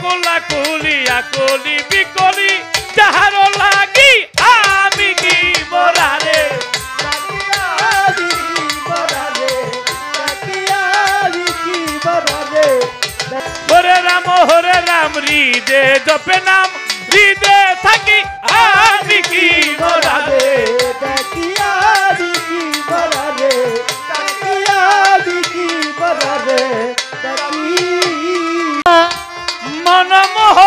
কোলা কুলি আকলি বিকলি যাহার লাগি আমি কি মরারে হরে রাম হৃদে জপে নাম হৃদে থাকি আমি কি মরারে মনমোহ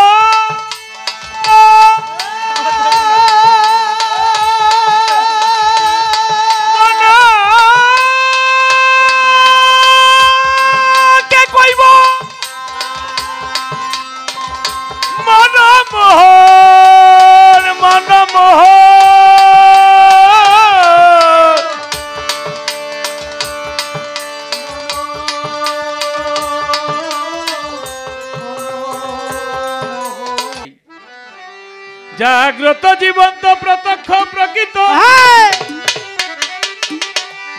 জাগ্রত জীবন্ত প্রত্যক্ষ প্রকৃত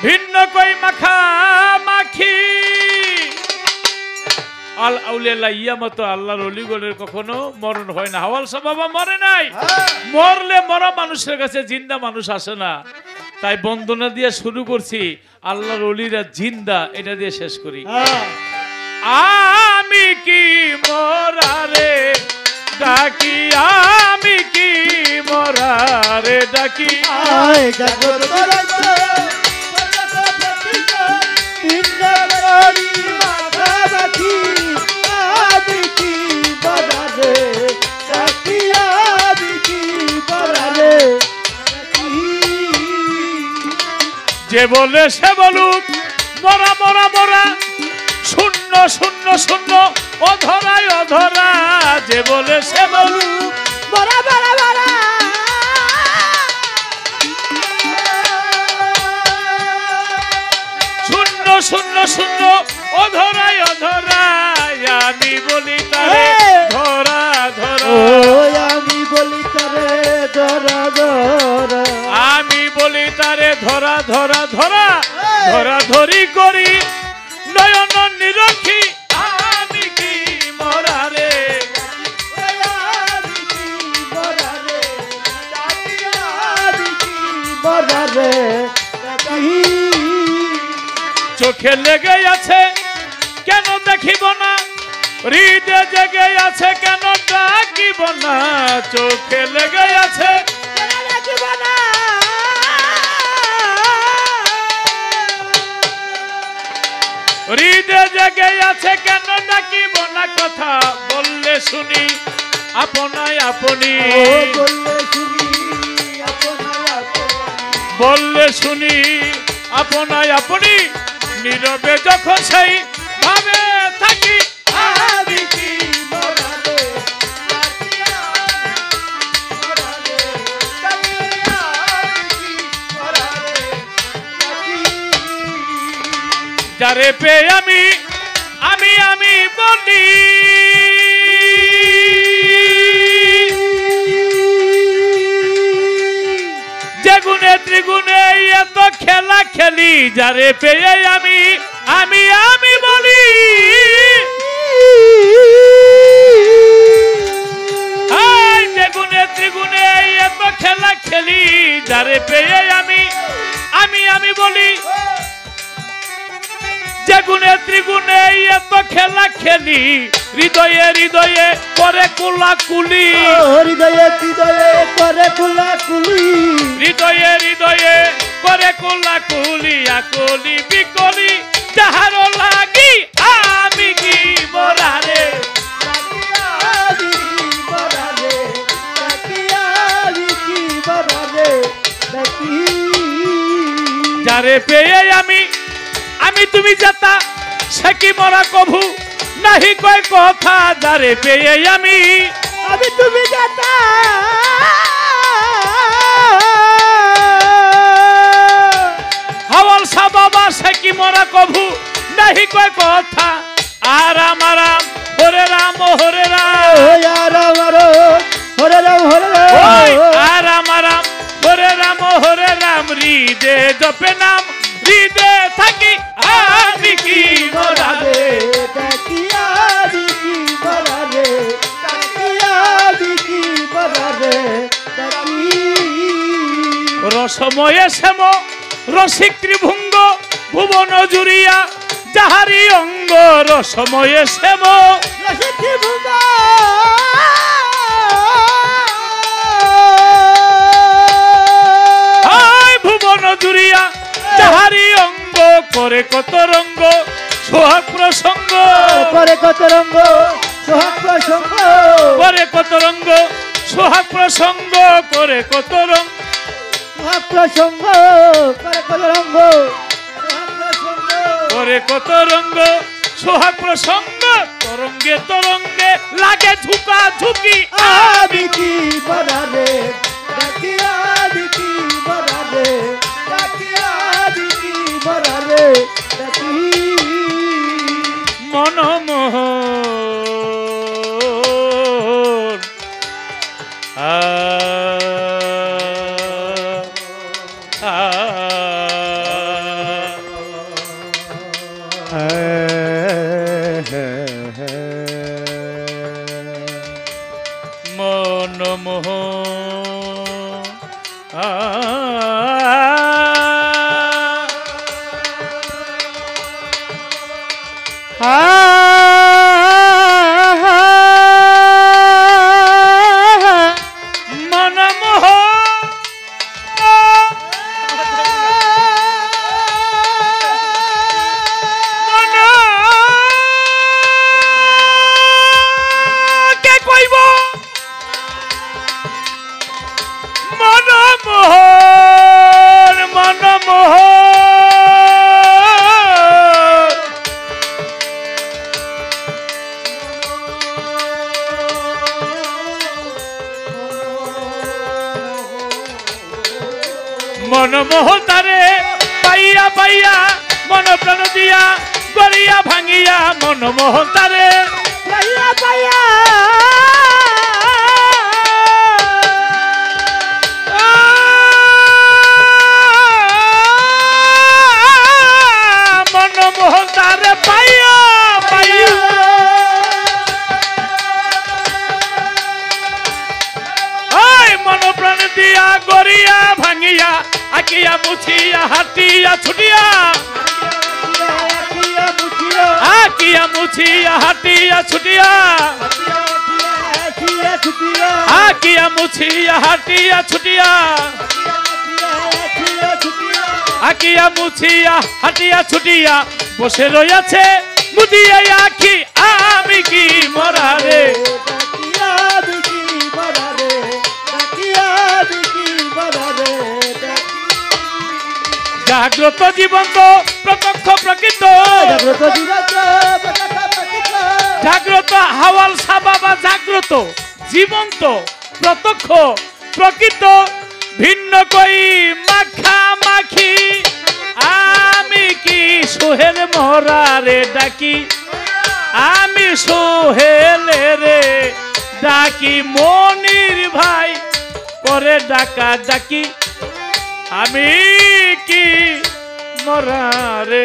ভিন্ন কই মাখা মাখি আল আউলিয়া ইয়ামত আল্লাহর ওলিগণের কখনো মরণ হয় না। হাওয়াল সাহেব বাবা মরে নাই, মরলে মরা মানুষের কাছে জিন্দা মানুষ আসে না। তাই বন্দনা দিয়ে শুরু করছি, আল্লাহর ওলিরা জিন্দা, এটা দিয়ে শেষ করি। আমি কি মরারে ডাকি আমি কি মরারে ডাকি যে বলে সে বলুক মরা মরা মরা শূন্য শূন্য শূন্য অধরায় অধরা যে বলে সে বলুক মরা মরা মরা শূন্য শূন্য শূন্য অধরায় অধরায় আমি বলি তারে ধরা ধরা আমি বলি তারে ধরা ধরা আমি বলি তারে ধরা ধরা ধরা ধরা ধরি করি নয়ন নিরক্ষী আমি কি মরারে চোখে লেগে আছে কেন দেখিব না হৃদয়ে জেগে আছে কেন ডাকিব না চোখে লেগে আছে কেন ডাকিব না হৃদয়ে জেগে আছে কেন ডাকিব না কথা বললে শুনি আপনায় আপনি বললে শুনি আপনায় আপনি নীরবে যখন সেই ভাবে থাকি আমি কি মরারে যারে পে আমি আমি আমি বলি যেগুনে ত্রিগুণে এত খেলা খেলি যারে পেয়ে আমি আমি আমি বলি যেগুনে ত্রিগুণে এত খেলা খেলি যারে পেয়ে আমি আমি আমি বলি যেগুনে ত্রিগুণে এত খেলা খেলি হৃদয়ে হৃদয়ে করে কুলাকুলি হৃদয়ে হৃদয়ে করে কুলাকুলি হৃদয়ে হৃদয়ে করে কুলাকুলি আকলি বিকলি যাহার লাগি আমি কি মরারে যারে পেয়ে আমি আমি তুমি যেতা সে কি মরা কভু নাহি কয় কথা যারে পেয়ে আমি আমি তুমি যেতা হাওয়াল সা বাবা সে কি মরা কভু নাহি কয় কথা আরাম আরাম হরে রাম হরে রাম আরাম আরাম হরে রাম হরে রাম আরাম আরাম হরে রাম হরে রাম হৃদে জপে নাম হৃদে থাকি আমি কি মরারে ডাকি আমি কি মরারে রসময়ে শ্যাম রসিক ত্রিভুঙ্গ ভুবন জুড়িয়া যাহারি অঙ্গ রসময়ে শ্যাম ভুবন জুড়িয়া যাহারি অঙ্গ করে কত রঙ্গ সোহাগ প্রসঙ্গ করে কত রঙ্গ সোহাগ প্রসঙ্গ করে কত রঙ্গ সোহাগ প্রসঙ্গ করে কত রঙ্গ সোহাগ প্রসঙ্গ করে কত রঙ্গ সোহাগ প্রসঙ্গ করে কত রঙ্গ সোহাগ প্রসঙ্গ তরঙ্গে তরঙ্গে লাগে ঝুঁকা ঝুঁকি আমি কি বরারে ডাকি আমি কি বরারে ডাকি আমি কি বরারে ডাকি মনমোহন মনমোহন তারে পাইয়া পাইয়া মন প্রাণ দিয়া গড়িয়া ভাঙিয়া মনমোহন তারে পাইয়া পাইয়া মনমোহন তারে পাইয়া পাইয়া মন প্রাণ দিয়া গড়িয়া ভাঙিয়া আকিয়া মুছিয়া হাটিয়া ছুটিয়া আকিয়া মুছিয়া হাটিয়া ছুটিয়া আকিয়া মুছিয়া হাটিয়া ছুটিয়া আকিয়া মুছিয়া হাটিয়া ছুটিয়া বসে রইয়াছে মুদিয়া আখি আমি কি মরারে জাগ্রত জীবন্ত প্রত্যক্ষ প্রকৃত জাগ্রত হাওয়াল সাবাবা জাগ্রত জীবন্ত প্রত্যক্ষ প্রকৃত ভিন্ন কই মাখা মাখি আমি কি সোহেল মরারে ডাকি আমি সোহেলেরে ডাকি মনির ভাই করে ডাকা ডাকি আমি কি মরারে